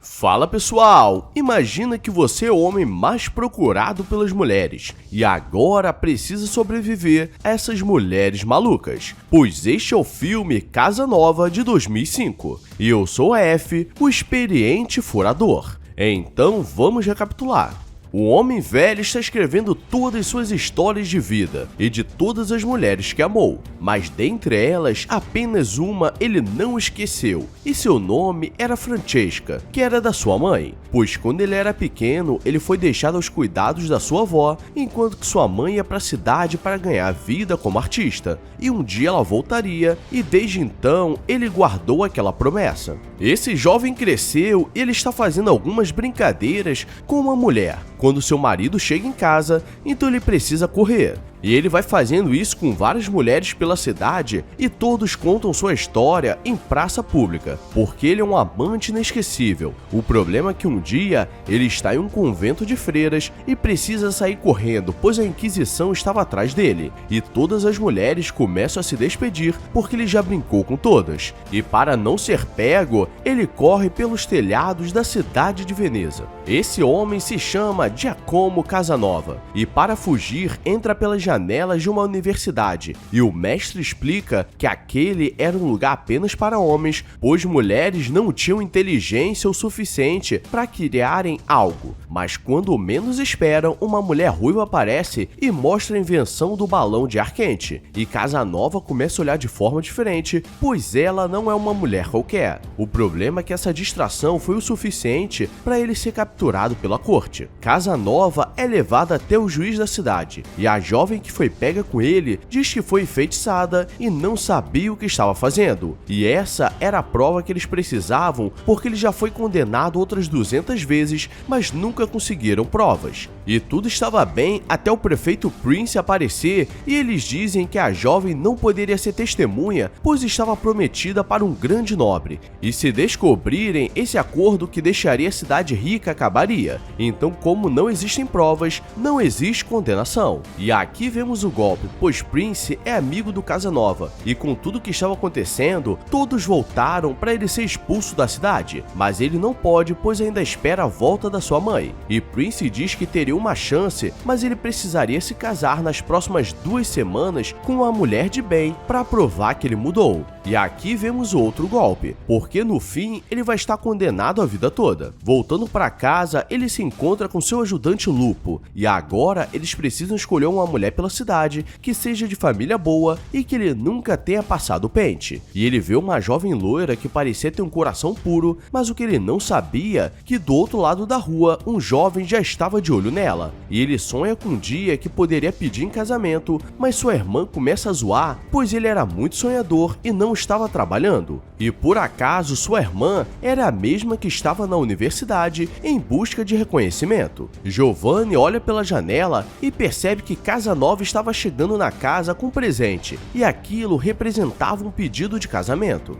Fala pessoal, imagina que você é o homem mais procurado pelas mulheres e agora precisa sobreviver a essas mulheres malucas, pois este é o filme Casa Nova de 2005 e eu sou F, o experiente furador. Então vamos recapitular. O homem velho está escrevendo todas suas histórias de vida e de todas as mulheres que amou, mas dentre elas, apenas uma ele não esqueceu, e seu nome era Francesca, que era da sua mãe, pois quando ele era pequeno, ele foi deixado aos cuidados da sua avó, enquanto que sua mãe ia para a cidade para ganhar vida como artista, e um dia ela voltaria, e desde então ele guardou aquela promessa. Esse jovem cresceu e ele está fazendo algumas brincadeiras com uma mulher. Quando seu marido chega em casa, então ele precisa correr. E ele vai fazendo isso com várias mulheres pela cidade e todos contam sua história em praça pública, porque ele é um amante inesquecível. O problema é que um dia ele está em um convento de freiras e precisa sair correndo, pois a Inquisição estava atrás dele. E todas as mulheres começam a se despedir porque ele já brincou com todas. E para não ser pego, ele corre pelos telhados da cidade de Veneza. Esse homem se chama Giacomo Casanova e para fugir entra pelas janelas de uma universidade, e o mestre explica que aquele era um lugar apenas para homens, pois mulheres não tinham inteligência o suficiente para criarem algo. Mas quando menos esperam, uma mulher ruiva aparece e mostra a invenção do balão de ar quente, e Casanova começa a olhar de forma diferente, pois ela não é uma mulher qualquer. O problema é que essa distração foi o suficiente para ele ser capturado pela corte. Casanova é levada até o juiz da cidade, e a jovem que foi pega com ele diz que foi enfeitiçada e não sabia o que estava fazendo. E essa era a prova que eles precisavam, porque ele já foi condenado outras 200 vezes, mas nunca conseguiram provas. E tudo estava bem até o prefeito Prince aparecer e eles dizem que a jovem não poderia ser testemunha, pois estava prometida para um grande nobre. E se descobrirem, esse acordo que deixaria a cidade rica acabaria. Então, como não existem provas, não existe condenação. E aqui vemos o golpe, pois Prince é amigo do Casanova, e com tudo que estava acontecendo, todos voltaram para ele ser expulso da cidade, mas ele não pode, pois ainda espera a volta da sua mãe. E Prince diz que teria uma chance, mas ele precisaria se casar nas próximas 2 semanas com uma mulher de bem para provar que ele mudou. E aqui vemos outro golpe, porque no fim ele vai estar condenado a vida toda. Voltando para casa, ele se encontra com seu ajudante Lupo, e agora eles precisam escolher uma mulher pela cidade que seja de família boa e que ele nunca tenha passado o pente. E ele vê uma jovem loira que parecia ter um coração puro, mas o que ele não sabia é que do outro lado da rua um jovem já estava de olho nela. E ele sonha com um dia que poderia pedir em casamento, mas sua irmã começa a zoar, pois ele era muito sonhador e não estava trabalhando. E por acaso sua irmã era a mesma que estava na universidade em busca de reconhecimento. Giovanni olha pela janela e percebe que Casanova estava chegando na casa com um presente, e aquilo representava um pedido de casamento.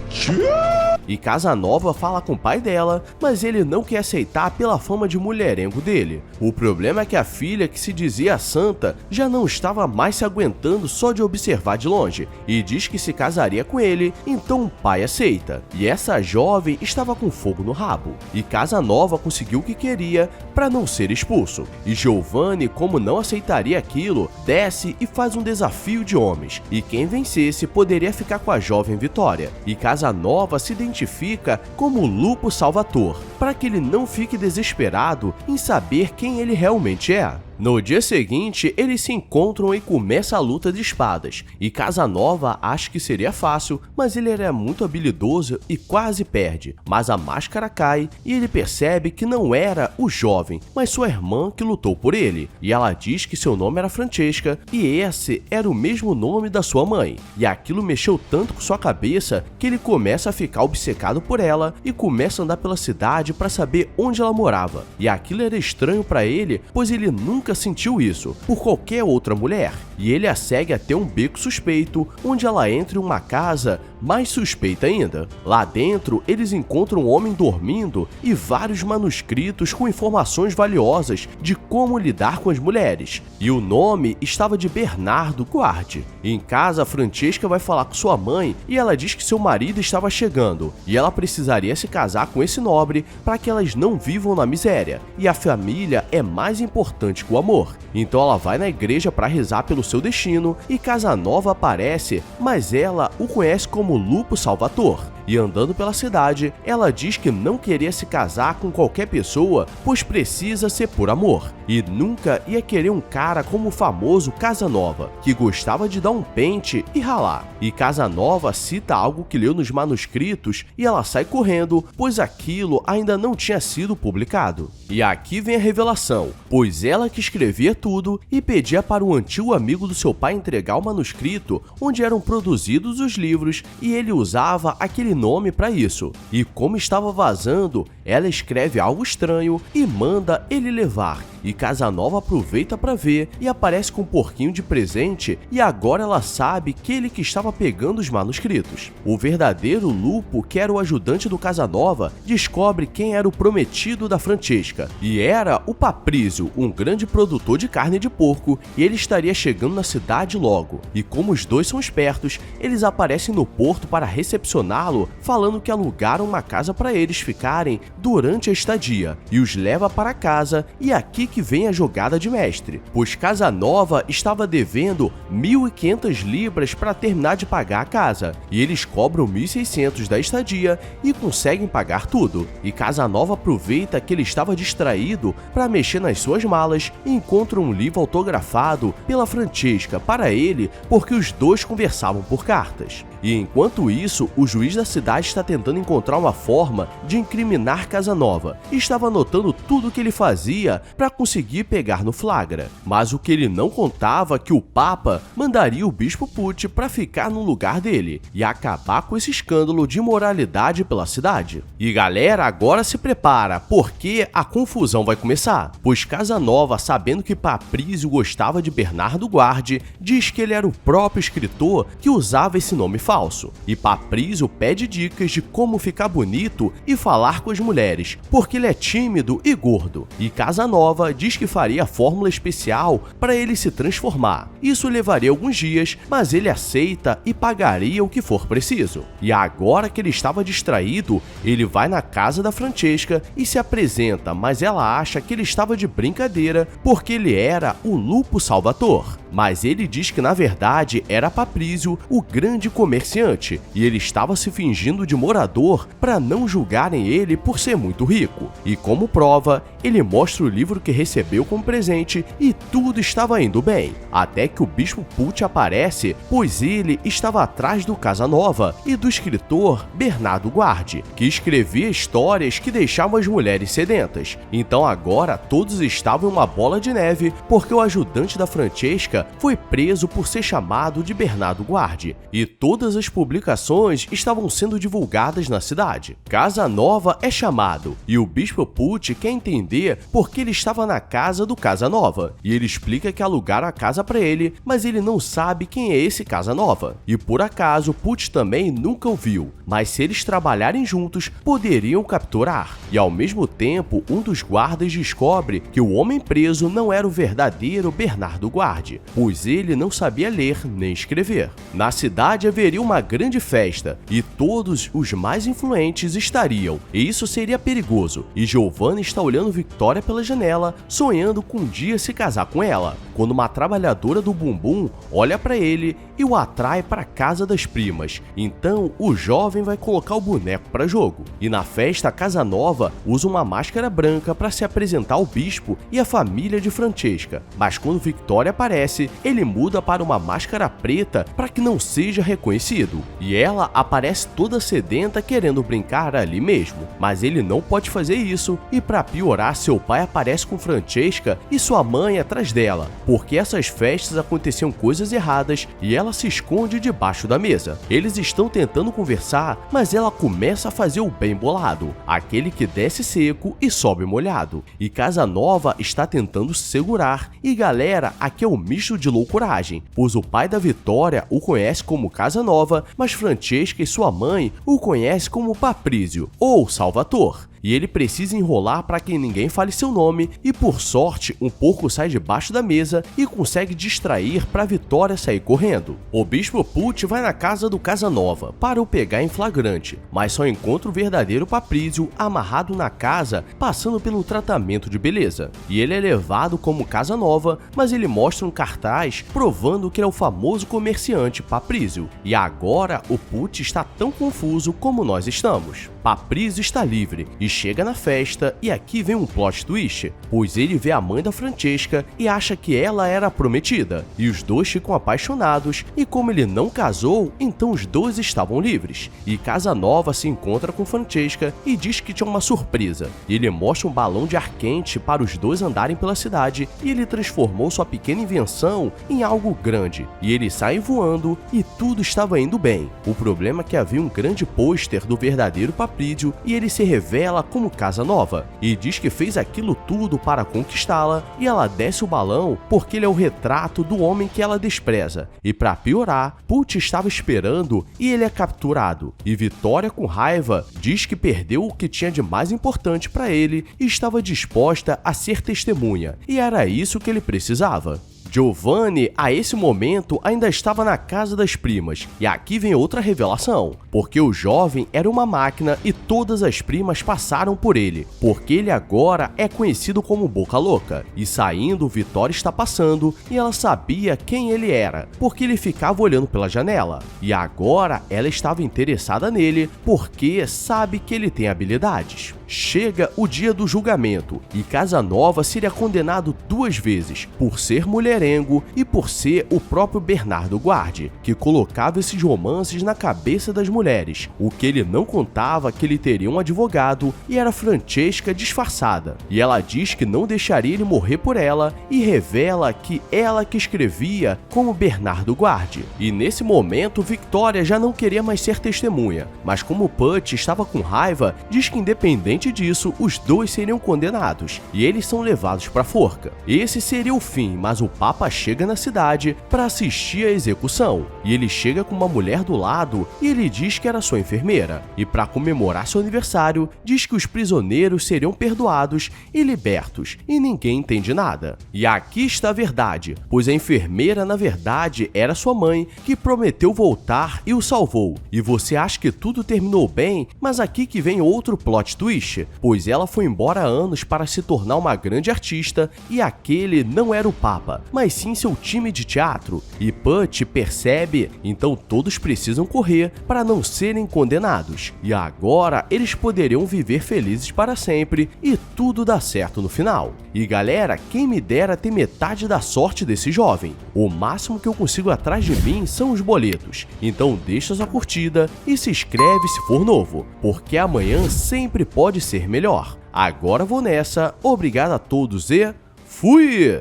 E Casanova fala com o pai dela, mas ele não quer aceitar pela fama de mulherengo dele. O problema é que a filha, que se dizia santa, já não estava mais se aguentando só de observar de longe, e diz que se casaria com ele, então o pai aceita. E essa jovem estava com fogo no rabo, e Casanova conseguiu o que queria para não ser expulso. E Giovanni, como não aceitaria aquilo, desce e faz um desafio de homens, e quem vencesse poderia ficar com a jovem Vitória. E Casanova se identifica como Lupo Salvatore, para que ele não fique desesperado em saber quem ele realmente é. No dia seguinte, eles se encontram e começa a luta de espadas, e Casanova acha que seria fácil, mas ele era muito habilidoso e quase perde. Mas a máscara cai e ele percebe que não era o jovem, mas sua irmã que lutou por ele, e ela diz que seu nome era Francesca, e esse era o mesmo nome da sua mãe. E aquilo mexeu tanto com sua cabeça que ele começa a ficar obcecado por ela e começa a andar pela cidade para saber onde ela morava. E aquilo era estranho para ele, pois ele nunca sentiu isso por qualquer outra mulher, e ele a segue até um beco suspeito, onde ela entra em uma casa mais suspeita ainda. Lá dentro, eles encontram um homem dormindo e vários manuscritos com informações valiosas de como lidar com as mulheres. E o nome estava de Bernardo Guardi. Em casa, Francesca vai falar com sua mãe e ela diz que seu marido estava chegando e ela precisaria se casar com esse nobre para que elas não vivam na miséria. E a família é mais importante que o amor. Então ela vai na igreja para rezar pelo seu destino e Casanova aparece, mas ela o conhece como Lupo Salvatore. E andando pela cidade, ela diz que não queria se casar com qualquer pessoa, pois precisa ser por amor. E nunca ia querer um cara como o famoso Casanova, que gostava de dar um pente e ralar. E Casanova cita algo que leu nos manuscritos e ela sai correndo, pois aquilo ainda não tinha sido publicado. E aqui vem a revelação, pois ela que escrevia tudo e pedia para um antigo amigo do seu pai entregar o manuscrito onde eram produzidos os livros e ele usava aquele nome para isso. E como estava vazando, ela escreve algo estranho e manda ele levar. E Casanova aproveita para ver e aparece com um porquinho de presente e agora ela sabe que ele que estava pegando os manuscritos. O verdadeiro Lupo, que era o ajudante do Casanova, descobre quem era o prometido da Francesca e era o Paprizio, um grande produtor de carne de porco, e ele estaria chegando na cidade logo. E como os dois são espertos, eles aparecem no porto para recepcioná-lo, falando que alugaram uma casa para eles ficarem durante a estadia e os leva para casa. E aqui que vem a jogada de mestre, pois Casanova estava devendo 1.500 libras para terminar de pagar a casa, e eles cobram 1.600 da estadia e conseguem pagar tudo. E Casanova aproveita que ele estava distraído para mexer nas suas malas e encontra um livro autografado pela Francesca para ele, porque os dois conversavam por cartas. E enquanto isso, o juiz da cidade está tentando encontrar uma forma de incriminar Casanova e estava anotando tudo o que ele fazia para conseguir pegar no flagra. Mas o que ele não contava é que o Papa mandaria o Bispo Pucci para ficar no lugar dele e acabar com esse escândalo de imoralidade pela cidade. E galera, agora se prepara, porque a confusão vai começar, pois Casanova, sabendo que Paprizio gostava de Bernardo Guardi, diz que ele era o próprio escritor que usava esse nome falso. E Paprizio pede dicas de como ficar bonito e falar com as mulheres, porque ele é tímido e gordo. E Casanova diz que faria a fórmula especial para ele se transformar. Isso levaria alguns dias, mas ele aceita e pagaria o que for preciso. E agora que ele estava distraído, ele vai na casa da Francesca e se apresenta, mas ela acha que ele estava de brincadeira porque ele era o Lupo Salvatore. Mas ele diz que na verdade era Paprizio, o grande comerciante, e ele estava se fingindo de morador para não julgarem ele por ser muito rico. E como prova, ele mostra o livro que recebeu como presente e tudo estava indo bem. Até que o Bispo Pucci aparece, pois ele estava atrás do Casanova e do escritor Bernardo Guardi, que escrevia histórias que deixavam as mulheres sedentas. Então agora todos estavam em uma bola de neve porque o ajudante da Francesca foi preso por ser chamado de Bernardo Guardi, e todas as publicações estavam sendo divulgadas na cidade. Casanova é chamado, e o Bispo Pucci quer entender por que ele estava na casa do Casanova, e ele explica que alugaram a casa para ele, mas ele não sabe quem é esse Casanova. E por acaso, Pucci também nunca o viu, mas se eles trabalharem juntos, poderiam capturar. E ao mesmo tempo, um dos guardas descobre que o homem preso não era o verdadeiro Bernardo Guardi, pois ele não sabia ler nem escrever. Na cidade haveria uma grande festa e todos os mais influentes estariam, e isso seria perigoso. E Giovanna está olhando Victoria pela janela, sonhando com um dia se casar com ela, quando uma trabalhadora do bumbum olha para ele e o atrai para a casa das primas. Então o jovem vai colocar o boneco para jogo. E na festa, Casanova usa uma máscara branca para se apresentar ao bispo e à família de Francesca, mas quando Victoria aparece, ele muda para uma máscara preta para que não seja reconhecido. E ela aparece toda sedenta querendo brincar ali mesmo, mas ele não pode fazer isso, e para piorar, seu pai aparece com Francesca e sua mãe atrás dela. porque essas festas aconteciam coisas erradas e ela se esconde debaixo da mesa. Eles estão tentando conversar, mas ela começa a fazer o bem bolado, aquele que desce seco e sobe molhado. E Casanova está tentando se segurar. E galera, aqui é um misto de loucuragem, pois o pai da Vitória o conhece como Casanova, mas Francesca e sua mãe o conhecem como Paprizio, ou Salvatore. E ele precisa enrolar para que ninguém fale seu nome, e por sorte, um porco sai debaixo da mesa e consegue distrair para Vitória sair correndo. O Bispo Pucci vai na casa do Casanova para o pegar em flagrante, mas só encontra o verdadeiro Paprizio amarrado na casa, passando pelo tratamento de beleza. E ele é levado como Casanova, mas ele mostra um cartaz provando que ele é o famoso comerciante Paprizio. E agora o Pucci está tão confuso como nós estamos. Paprizio está livre e chega na festa, e aqui vem um plot twist, pois ele vê a mãe da Francesca e acha que ela era a prometida, e os dois ficam apaixonados, e como ele não casou, então os dois estavam livres. E Casanova se encontra com Francesca e diz que tinha uma surpresa. Ele mostra um balão de ar quente para os dois andarem pela cidade, e ele transformou sua pequena invenção em algo grande, e eles saem voando e tudo estava indo bem. O problema é que havia um grande pôster do verdadeiro Paprizio e ele se revela como Casanova e diz que fez aquilo tudo para conquistá-la, e ela desce o balão porque ele é o retrato do homem que ela despreza. E para piorar, Pucci estava esperando e ele é capturado. E Vitória, com raiva, diz que perdeu o que tinha de mais importante para ele e estava disposta a ser testemunha, e era isso que ele precisava. Giovanni, a esse momento, ainda estava na casa das primas, e aqui vem outra revelação, porque o jovem era uma máquina e todas as primas passaram por ele, porque ele agora é conhecido como Boca Louca, e saindo, Vitória está passando, e ela sabia quem ele era, porque ele ficava olhando pela janela, e agora ela estava interessada nele, porque sabe que ele tem habilidades. Chega o dia do julgamento, e Casanova seria condenado 2 vezes, por ser mulherengo e por ser o próprio Bernardo Guardi, que colocava esses romances na cabeça das mulheres. O que ele não contava é que ele teria um advogado e era Francesca disfarçada, e ela diz que não deixaria ele morrer por ela e revela que ela que escrevia como Bernardo Guardi. E nesse momento, Victoria já não queria mais ser testemunha, mas como Pucci estava com raiva, diz que independente disso, os dois seriam condenados, e eles são levados para a forca. Esse seria o fim, mas o Papa chega na cidade para assistir à execução, e ele chega com uma mulher do lado e ele diz que era sua enfermeira, e para comemorar seu aniversário, diz que os prisioneiros seriam perdoados e libertos, e ninguém entende nada. E aqui está a verdade, pois a enfermeira na verdade era sua mãe, que prometeu voltar e o salvou. E você acha que tudo terminou bem, mas aqui que vem outro plot twist, pois ela foi embora há anos para se tornar uma grande artista, e aquele não era o Papa, mas sim seu time de teatro. E Pucci percebe, então todos precisam correr para não serem condenados. E agora eles poderiam viver felizes para sempre e tudo dá certo no final. E galera, quem me dera ter metade da sorte desse jovem. O máximo que eu consigo atrás de mim são os boletos. Então deixa sua curtida e se inscreve se for novo, porque amanhã sempre pode ser melhor. Agora vou nessa, obrigado a todos e fui!